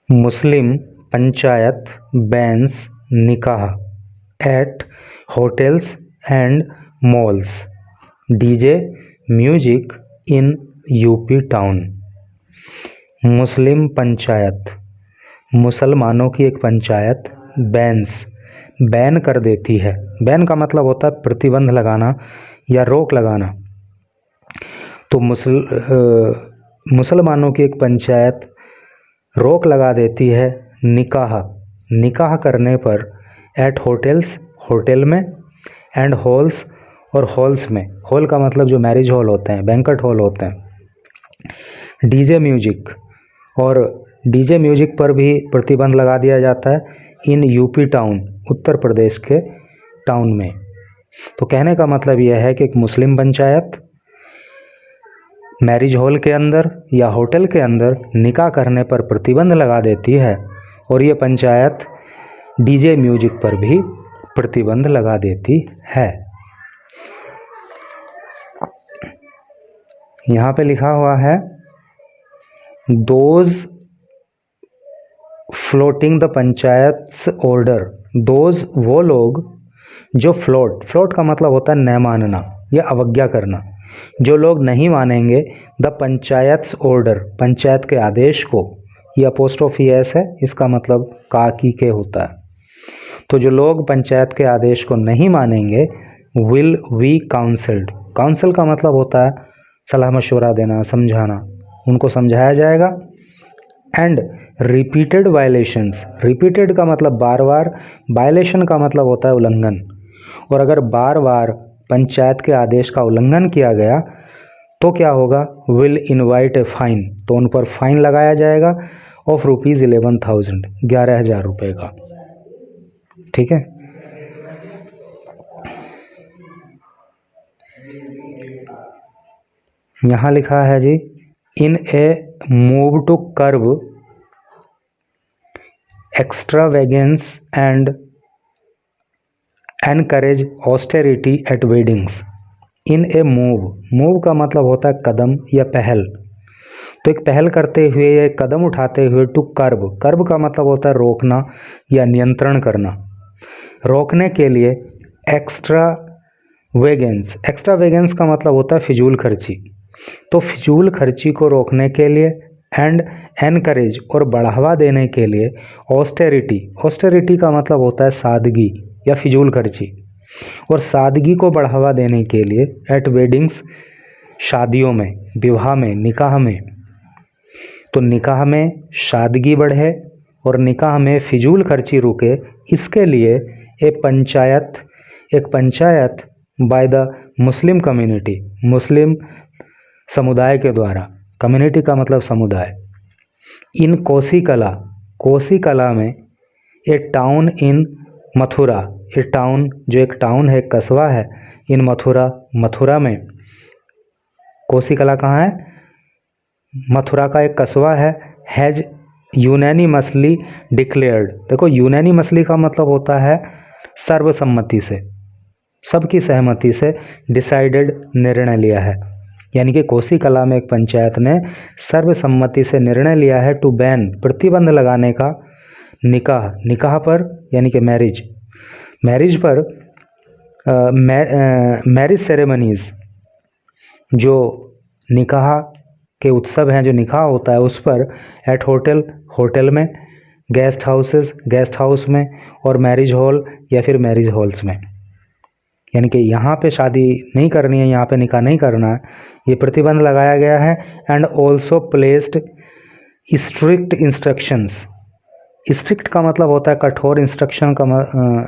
Muslim panchayat bans nikah at hotels and malls, DJ music in UP town. Muslim panchayat, मुसलमानों की एक panchayat ban कर देती है। बैन का मतलब होता है प्रतिबंध लगाना या रोक लगाना। तो मुसलमानों की एक पंचायत रोक लगा देती है निकाह करने पर एट होटल्स, होटल में, एंड हॉल्स, और हॉल्स में। हॉल का मतलब जो मैरिज हॉल होते हैं, बैंक्वेट हॉल होते हैं। डीजे म्यूजिक, और डीजे म्यूजिक पर भी प्रतिबंध लगा दिया जाता है इन यूपी टाउन, उत्तर प्रदेश के टाउन में। तो कहने का मतलब यह है कि एक मुस्लिम पंचायत मैरिज हॉल के अंदर या होटल के अंदर निकाह करने पर प्रतिबंध लगा देती है, और ये पंचायत डीजे म्यूजिक पर भी प्रतिबंध लगा देती है। यहाँ पे लिखा हुआ है those floating the panchayat order. Those वो लोग जो फ्लोट का मतलब होता है न मानना या अवज्ञा करना। जो लोग नहीं मानेंगे द पंचायत ऑर्डर, पंचायत के आदेश को, यह अपोस्ट्रोफी एस है, इसका मतलब का की के होता है। तो जो लोग पंचायत के आदेश को नहीं मानेंगे विल वी काउंसल्ड। काउंसिल का मतलब होता है सलाह मशवरा देना, समझाना, उनको समझाया जाएगा। एंड रिपीटेड वायलेशंस, रिपीटेड का मतलब बार बार, वायलेशन का मतलब होता है उल्लंघन। और अगर बार बार पंचायत के आदेश का उल्लंघन किया गया तो क्या होगा, विल इनवाइट ए फाइन, तो उन पर फाइन लगाया जाएगा ऑफ ₹11,000, 11,000 रुपये का। ठीक है। यहाँ लिखा है जी in a move to curb extravagance and encourage austerity at weddings. In a move का मतलब होता है कदम या पहल। तो एक पहल करते हुए या एक कदम उठाते हुए, टू कर्व का मतलब होता है रोकना या नियंत्रण करना। रोकने के लिए एक्स्ट्रावेगेंस का मतलब होता है फिजूल खर्ची। तो फिजूल खर्ची को रोकने के लिए, एंड एनकरेज, और बढ़ावा देने के लिए ऑस्टेरिटी का मतलब होता है सादगी या फिजूल खर्ची, और सादगी को बढ़ावा देने के लिए एट वेडिंग्स, शादियों में, विवाह में, निकाह में। तो निकाह में सादगी बढ़े और निकाह में फिजूल खर्ची रुके, इसके लिए एक panchayat by the Muslim community, Muslim समुदाय के द्वारा, कम्युनिटी का मतलब समुदाय, इन कोसी कला में, a town in Mathura, a town जो एक टाउन है, कस्बा है, इन मथुरा में। कोसी कला कहाँ है, मथुरा का एक कस्बा है। हैज यूनैनिमसली डिक्लेयर्ड, देखो यूनैनिमसली का मतलब होता है सर्वसम्मति से, सबकी सहमति से, डिसाइडेड, निर्णय लिया है। यानी कि कोसी कला में एक पंचायत ने सर्वसम्मति से निर्णय लिया है टू बैन, प्रतिबंध लगाने का, निकाह पर, यानी कि मैरिज पर, मैरिज सेरेमनीज, जो निकाह के उत्सव हैं, जो निकाह होता है उस पर, एट होटल में, गेस्ट हाउस में, और मैरिज हॉल या फिर मैरिज हॉल्स में। यानी कि यहाँ पे शादी नहीं करनी है, यहाँ पे निकाह नहीं करना है, ये प्रतिबंध लगाया गया है। And also placed strict instructions. Strict का मतलब होता है कठोर, इंस्ट्रक्शन का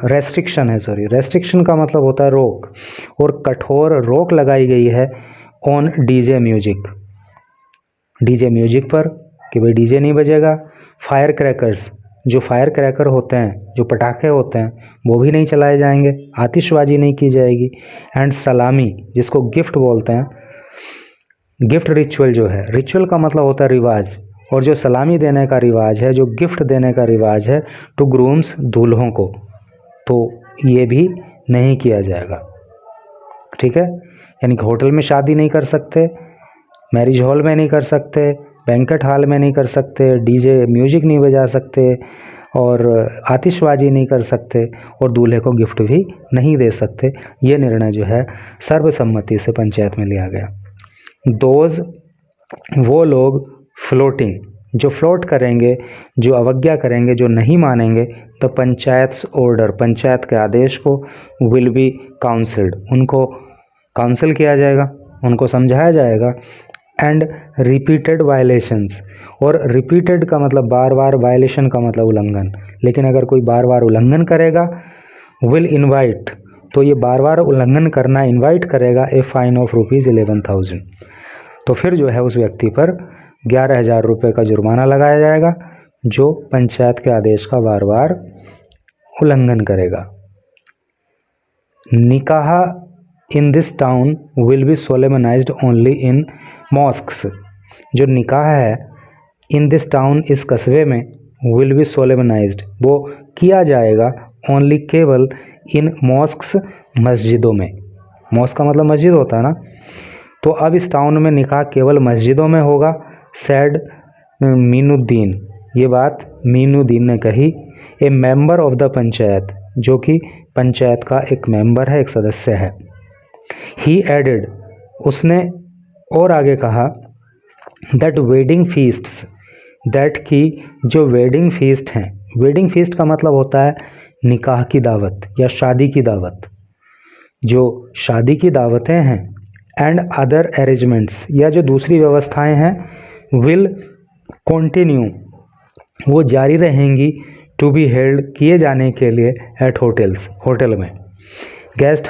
रेस्ट्रिक्शन का मतलब होता है रोक, और कठोर रोक लगाई गई है ऑन डीजे म्यूजिक पर, कि भाई डीजे नहीं बजेगा। फायर क्रैकर्स, जो फायर क्रैकर होते हैं, जो पटाखे होते हैं, वो भी नहीं चलाए जाएंगे, आतिशबाजी नहीं की जाएगी। एंड सलामी, जिसको गिफ्ट बोलते हैं, गिफ्ट रिचुअल जो है, रिचुअल का मतलब होता है रिवाज, और जो सलामी देने का रिवाज है, जो गिफ्ट देने का रिवाज है टू ग्रूम्स, दूल्हों को, तो ये भी नहीं किया जाएगा। ठीक है। यानी कि होटल में शादी नहीं कर सकते, मैरिज हॉल में नहीं कर सकते, बैंकेट हॉल में नहीं कर सकते, डीजे म्यूजिक नहीं बजा सकते और आतिशबाजी नहीं कर सकते और दूल्हे को गिफ्ट भी नहीं दे सकते। ये निर्णय जो है सर्वसम्मति से पंचायत में लिया गया। दोज वो लोग फ्लोटिंग जो फ्लोट करेंगे, जो अवज्ञा करेंगे, जो नहीं मानेंगे, द पंचायत्स ऑर्डर पंचायत के आदेश को, विल बी काउंसिल्ड उनको काउंसिल किया जाएगा, उनको समझाया जाएगा। एंड रिपीटेड वायलेशंस और रिपीटेड का मतलब बार बार, वायलेशन का मतलब उल्लंघन, लेकिन अगर कोई बार बार उल्लंघन करेगा, विल इनवाइट तो ये बार बार उल्लंघन करना इनवाइट करेगा ए फाइन ऑफ ₹11,000 तो फिर जो है उस व्यक्ति पर 11,000 रुपये का जुर्माना लगाया जाएगा जो पंचायत के आदेश का बार बार उल्लंघन करेगा। निकाह in this town will be solemnised only in mosques जो निकाह है इन दिस टाउन इस कस्बे में, विल बी सोलेमनाइज्ड वो किया जाएगा ओनली केवल इन मॉस्क्स मस्जिदों में। मॉस्क का मतलब मस्जिद होता है ना, तो अब इस टाउन में निकाह केवल मस्जिदों में होगा। सैड मीनुद्दीन ये बात मीनुद्दीन ने कही, ए मेंबर ऑफ द पंचायत जो कि पंचायत का एक मेंबर है, एक सदस्य है। ही एडेड उसने और आगे कहा दैट वेडिंग फीस्ट्स दैट की जो वेडिंग फीस्ट हैं, वेडिंग फीस्ट का मतलब होता है निकाह की दावत या शादी की दावत, जो शादी की दावतें हैं, एंड अदर अरेंजमेंट्स या जो दूसरी व्यवस्थाएं हैं, विल कंटिन्यू वो जारी रहेंगी, टू बी हेल्ड किए जाने के लिए एट होटल्स होटल में, गेस्ट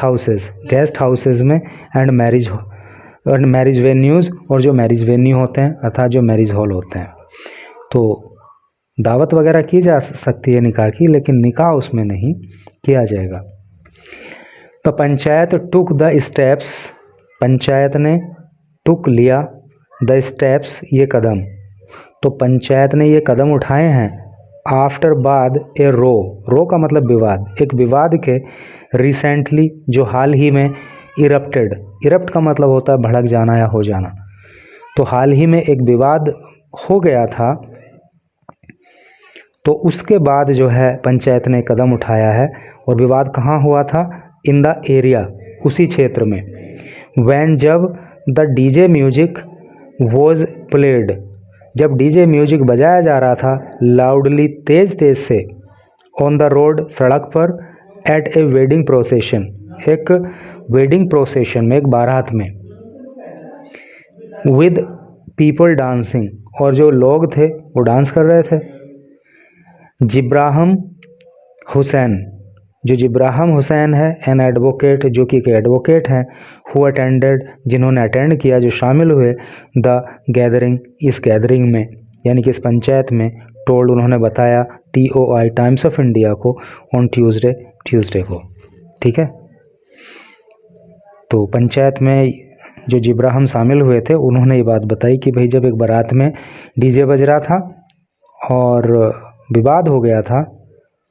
हाउसेज में, एंड मैरिज वेन्यूज़ और जो मैरिज वेन्यू होते हैं अर्थात जो मैरिज हॉल होते हैं। तो दावत वगैरह की जा सकती है निकाह की, लेकिन निकाह उसमें नहीं किया जाएगा। तो panchayat took the steps panchayat ने टुक लिया द स्टेप्स ये कदम, तो पंचायत ने ये कदम उठाए हैं आफ्टर बाद ए रो का मतलब विवाद, एक विवाद के रिसेंटली जो हाल ही में इरप्ट का मतलब होता है भड़क जाना या हो जाना, तो हाल ही में एक विवाद हो गया था, तो उसके बाद जो है पंचायत ने कदम उठाया है। और विवाद कहाँ हुआ था? इन द एरिया उसी क्षेत्र में। वैन जब the DJ music was played जब डीजे म्यूजिक बजाया जा रहा था लाउडली तेज से ऑन द रोड सड़क पर, एट ए वेडिंग प्रोसेशन एक वेडिंग प्रोसेशन में, एक बारात में, विद पीपल डांसिंग और जो लोग थे वो डांस कर रहे थे। जिब्राहम हुसैन है एन एडवोकेट जो कि एक एडवोकेट हैं, हु अटेंडेड जिन्होंने अटेंड किया, जो शामिल हुए द गैदरिंग इस गैदरिंग में यानी कि इस पंचायत में, टोल्ड उन्होंने बताया TOI टाइम्स ऑफ इंडिया को ऑन ट्यूसडे को। ठीक है, तो पंचायत में जो जिब्राहम शामिल हुए थे उन्होंने ये बात बताई कि भाई जब एक बारात में डीजे बज रहा था और विवाद हो गया था,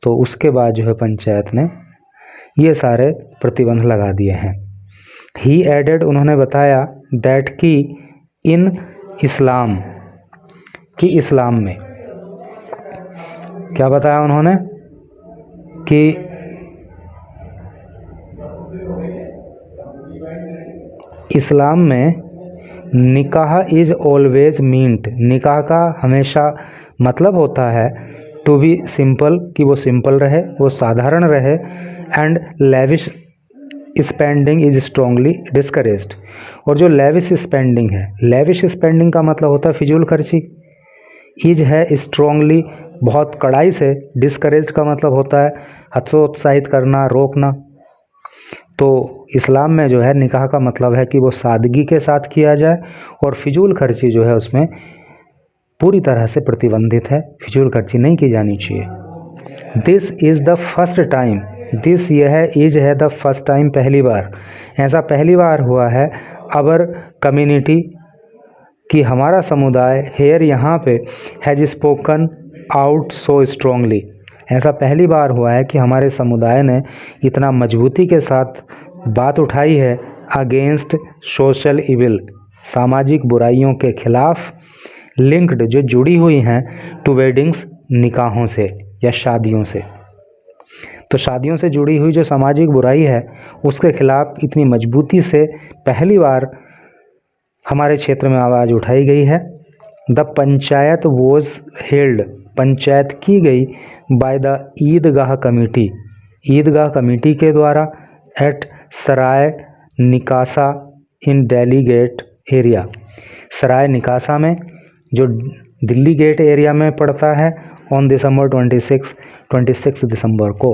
तो उसके बाद जो है पंचायत ने ये सारे प्रतिबंध लगा दिए हैं। ही एडेड उन्होंने बताया दैट कि इन इस्लाम कि इस्लाम में क्या बताया उन्होंने कि इस्लाम में निकाह इज़ ऑलवेज मीन्ट निकाह का हमेशा मतलब होता है टू बी सिंपल कि वो सिंपल रहे, वो साधारण रहे, and lavish spending is strongly discouraged और जो लेविश स्पेंडिंग है, लेविश स्पेंडिंग का मतलब होता है फिजूल खर्ची, इज है स्ट्रांगली बहुत कड़ाई से, डिस्करेज्ड का मतलब होता है हतोत्साहित करना, रोकना। तो इस्लाम में जो है निकाह का मतलब है कि वो सादगी के साथ किया जाए और फिजूल खर्ची जो है उसमें पूरी तरह से प्रतिबंधित है, फिजूल खर्ची नहीं की जानी चाहिए। This is the first time this यह है इज है द फर्स्ट टाइम पहली बार, ऐसा पहली बार हुआ है अवर कम्युनिटी कि हमारा समुदाय हेयर यहाँ पे has spoken out so strongly, ऐसा पहली बार हुआ है कि हमारे समुदाय ने इतना मजबूती के साथ बात उठाई है अगेंस्ट सोशल इविल सामाजिक बुराइयों के खिलाफ, लिंक्ड जो जुड़ी हुई हैं टू वेडिंग्स निकाहों से या शादियों से। तो शादियों से जुड़ी हुई जो सामाजिक बुराई है उसके खिलाफ इतनी मजबूती से पहली बार हमारे क्षेत्र में आवाज़ उठाई गई है। The panchayat was held, panchayat की गई by the Eidgah committee, Eidgah committee के द्वारा at Sarai Nikasa in Delhi gate area, Sarai Nikasa में जो दिल्ली गेट एरिया में पड़ता है ऑन दिसंबर 26 दिसंबर को।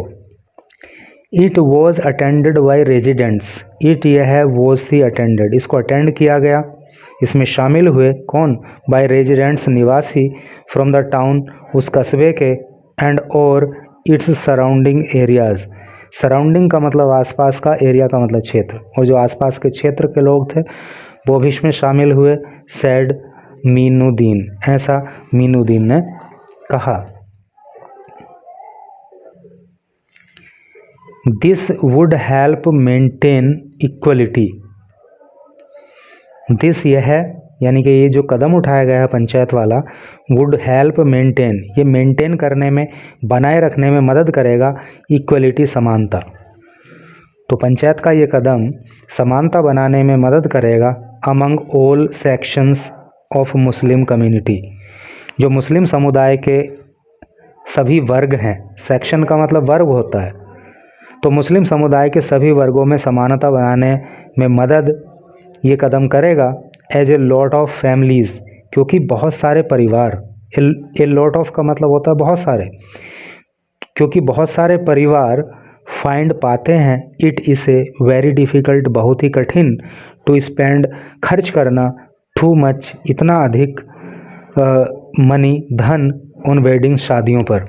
It was attended by residents, it यह है, वॉज थी अटेंडेड, इसको अटेंड किया गया, इसमें शामिल हुए कौन, बाय रेजिडेंट्स निवासी फ्रॉम द टाउन, उस कस्बे के, एंड और इट्स सराउंडिंग एरियाज़, सराउंडिंग का मतलब आसपास का, एरिया का मतलब क्षेत्र, और जो आसपास के क्षेत्र के लोग थे वो भी इसमें शामिल हुए। सैड मीनुद्दीन, ऐसा मीनुद्दीन ने कहा। This would help maintain equality, this यह है यानी कि ये जो कदम उठाया गया है पंचायत वाला, वुड हेल्प मेंटेन, ये मेंटेन करने में, बनाए रखने में मदद करेगा इक्वलिटी, समानता। तो पंचायत का ये कदम समानता बनाने में मदद करेगा among all sections of Muslim community, जो मुस्लिम समुदाय के सभी वर्ग हैं, सेक्शन का मतलब वर्ग होता है, तो मुस्लिम समुदाय के सभी वर्गों में समानता बनाने में मदद ये कदम करेगा। As a lot of families, क्योंकि बहुत सारे परिवार, ए लॉट ऑफ का मतलब होता है बहुत सारे, क्योंकि बहुत सारे परिवार फाइंड पाते हैं इट इसे वेरी डिफ़िकल्ट, बहुत ही कठिन, टू स्पेंड, खर्च करना, टू मच, इतना अधिक, मनी, धन, उन वेडिंग, शादियों पर।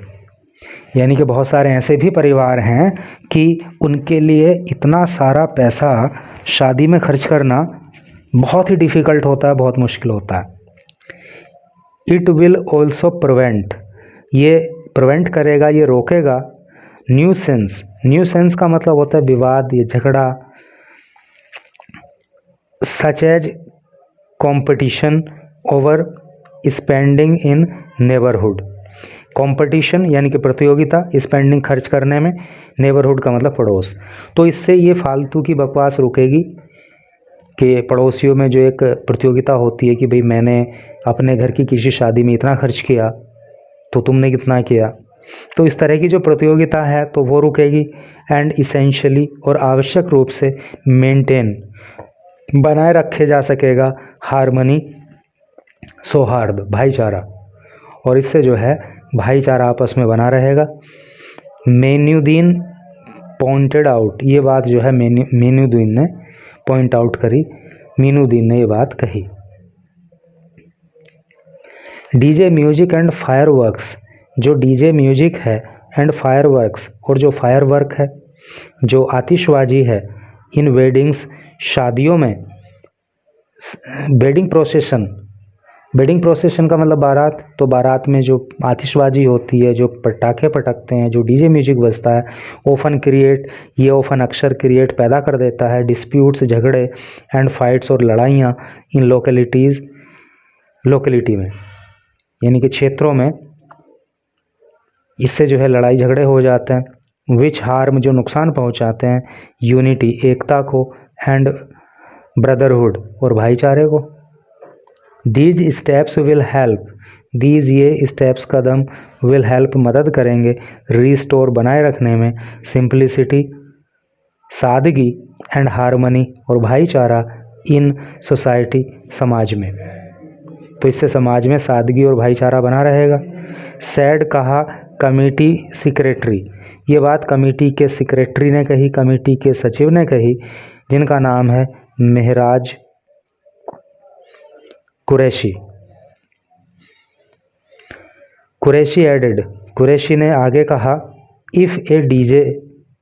यानी कि बहुत सारे ऐसे भी परिवार हैं कि उनके लिए इतना सारा पैसा शादी में खर्च करना बहुत ही डिफ़िकल्ट होता है, बहुत मुश्किल होता है। इट विल ऑल्सो प्रिवेंट, ये प्रिवेंट करेगा, ये रोकेगा, न्यूसेंस, न्यूसेंस का मतलब होता है विवाद, ये झगड़ा, such as competition over spending in neighbourhood, competition यानी कि प्रतियोगिता, स्पेंडिंग खर्च करने में, नेबरहुड का मतलब पड़ोस। तो इससे ये फालतू की बकवास रुकेगी कि पड़ोसियों में जो एक प्रतियोगिता होती है कि भाई मैंने अपने घर की किसी शादी में इतना खर्च किया तो तुमने कितना किया, तो इस तरह की जो प्रतियोगिता है तो वो रुकेगी। एंड इसेंशियली, और आवश्यक रूप से, मेंटेन, बनाए रखे जा सकेगा, हार्मनी, सौहार्द, भाईचारा, और इससे जो है भाईचारा आपस में बना रहेगा। मीनुद्दीन पॉइंटेड आउट, ये बात जो है मीनुद्दीन ने पॉइंट आउट करी, मीनुद्दीन ने ये बात कही। डीजे म्यूजिक एंड फायरवर्क्स, जो डीजे म्यूजिक है, एंड फायरवर्क्स, और जो फायरवर्क है, जो आतिशबाजी है, इन वेडिंग्स, शादियों में, वेडिंग प्रोसेशन, वेडिंग प्रोसेशन का मतलब बारात, तो बारात में जो आतिशबाजी होती है, जो पटाखे पटकते हैं, जो डीजे म्यूजिक बजता है, ओफन क्रिएट, ये ओफन अक्सर क्रिएट, पैदा कर देता है, डिस्प्यूट्स, झगड़े, एंड फाइट्स, और लड़ाइयाँ, इन लोकेलिटीज़, लोकेलिटी में यानी कि क्षेत्रों में, इससे जो है लड़ाई झगड़े हो जाते हैं। विच हार्म, जो नुकसान पहुंचाते हैं, यूनिटी, एकता को, एंड ब्रदरहुड, और भाईचारे को। These steps will help, these, ये स्टेप्स, कदम, विल हेल्प, मदद करेंगे, रीस्टोर, बनाए रखने में, सिंप्लिसिटी, सादगी, एंड हार्मनी, और भाईचारा, इन सोसाइटी, समाज में। तो इससे समाज में सादगी और भाईचारा बना रहेगा। सैड, कहा कमेटी सेक्रेटरी, ये बात कमेटी के सेक्रेटरी ने कही, कमेटी के सचिव ने कही, जिनका नाम है महराज कुरैशी। कुरैशी एडेड, कुरैशी ने आगे कहा, इफ़ ए डीजे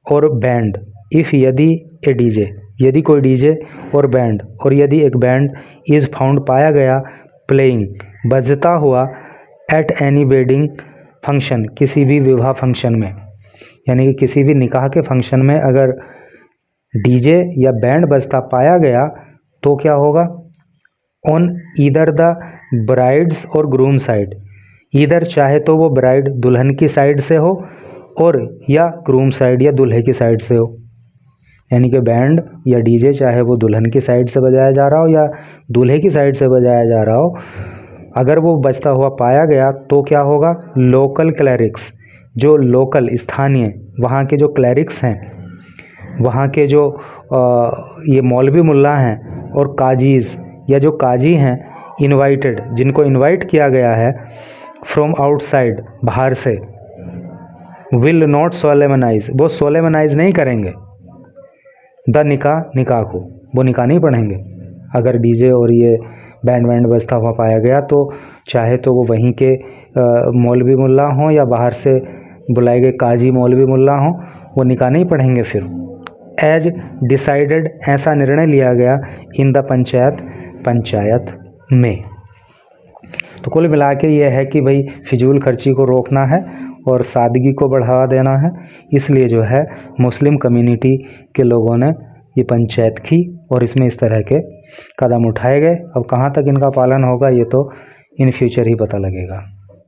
और बैंड, इफ़, यदि, ए डीजे, यदि कोई डीजे और बैंड, और यदि एक बैंड, इज़ फाउंड, पाया गया, प्लेइंग, बजता हुआ, एट एनी वेडिंग फंक्शन, किसी भी विवाह फंक्शन में, यानी कि किसी भी निकाह के फंक्शन में अगर डीजे या बैंड बजता पाया गया तो क्या होगा, ऑन ईदर द ब्राइड्स और ग्रूम साइड, ईदर चाहे तो वो ब्राइड दुल्हन की साइड से हो और या ग्रूम साइड या दूल्हे की साइड से हो, यानी कि बैंड या डीजे चाहे वो दुल्हन की साइड से बजाया जा रहा हो या दूल्हे की साइड से बजाया जा रहा हो, अगर वो बजता हुआ पाया गया तो क्या होगा, लोकल क्लैरिक्स, जो लोकल स्थानीय वहाँ के जो क्लैरिक्स हैं, वहाँ के जो ये मौलवी मुल्ला हैं और काजीज़ या जो काजी हैं, इनवाइटेड, जिनको इनवाइट किया गया है फ्रॉम आउटसाइड, बाहर से, विल नॉट सोलेमनाइज, वो सोलेमनाइज नहीं करेंगे द निकाह, निकाह को, वो निकाह नहीं पढ़ेंगे। अगर डीजे और ये बैंड वैंड बजता हुआ पाया गया तो चाहे तो वो वहीं के मौलवी मुल्ला हों या बाहर से बुलाए गए काजी मौलवी मुल्ला हों, वो निकाह नहीं पढ़ेंगे। फिर एज डिसाइडेड, ऐसा निर्णय लिया गया इन द पंचायत, पंचायत में। तो कुल मिला के ये है कि भाई फिजूल खर्ची को रोकना है और सादगी को बढ़ावा देना है, इसलिए जो है मुस्लिम कम्युनिटी के लोगों ने ये पंचायत की और इसमें इस तरह के कदम उठाए गए। अब कहाँ तक इनका पालन होगा ये तो इन फ्यूचर ही पता लगेगा।